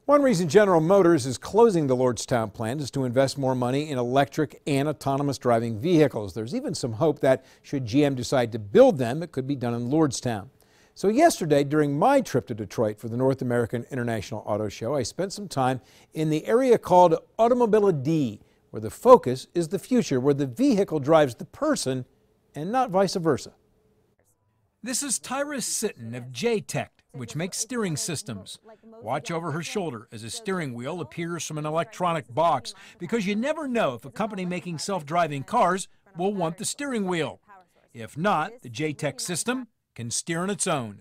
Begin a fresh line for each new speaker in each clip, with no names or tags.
One reason General Motors is closing the Lordstown plant is to invest more money in electric and autonomous driving vehicles. There's even some hope that should GM decide to build them, it could be done in Lordstown. So yesterday, during my trip to Detroit for the North American International Auto Show, I spent some time in the area called Automobility, where the focus is the future, where the vehicle drives the person and not vice versa.
This is Tyra Sitton of J-Tech, which makes steering systems. Watch over her shoulder as a steering wheel appears from an electronic box, because you never know if a company making self-driving cars will want the steering wheel. If not, the J-Tech system can steer on its own.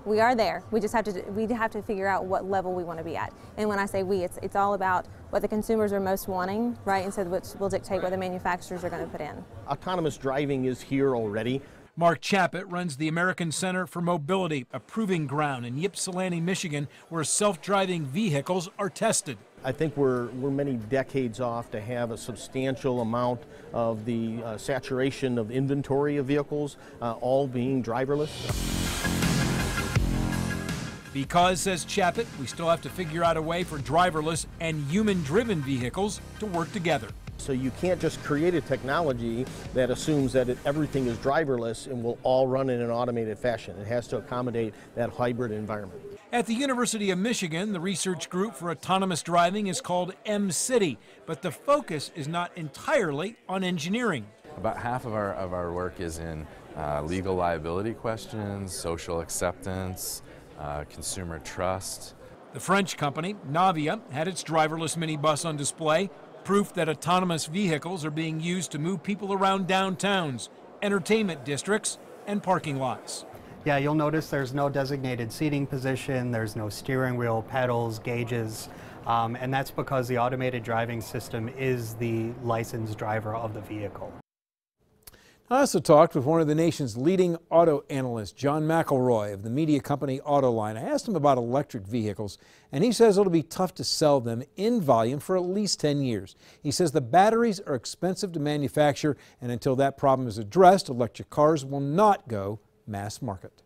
We are there. We just have to figure out what level we want to be at. And when I say we, it's all about what the consumers are most wanting, right? And so which will dictate what the manufacturers are going to put in.
Autonomous driving is here already.
Mark Chappett runs the American Center for Mobility, a proving ground in Ypsilanti, Michigan, where self-driving vehicles are tested.
I think we're many decades off to have a substantial amount of the saturation of inventory of vehicles all being driverless.
Because, says Chappett, we still have to figure out a way for driverless and human-driven vehicles to work together.
So you can't just create a technology that assumes that everything is driverless and will all run in an automated fashion. It has to accommodate that hybrid environment.
At the University of Michigan, the research group for autonomous driving is called M-City, but the focus is not entirely on engineering.
About half of our work is in legal liability questions, social acceptance, consumer trust.
The French company, Navia, had its driverless minibus on display, proof that autonomous vehicles are being used to move people around downtowns, entertainment districts, and parking lots.
Yeah, you'll notice there's no designated seating position, there's no steering wheel, pedals, gauges, and that's because the automated driving system is the licensed driver of the vehicle.
I also talked with one of the nation's leading auto analysts, John McElroy of the media company Autoline. I asked him about electric vehicles, and he says it'll be tough to sell them in volume for at least 10 years. He says the batteries are expensive to manufacture, and until that problem is addressed, electric cars will not go mass market.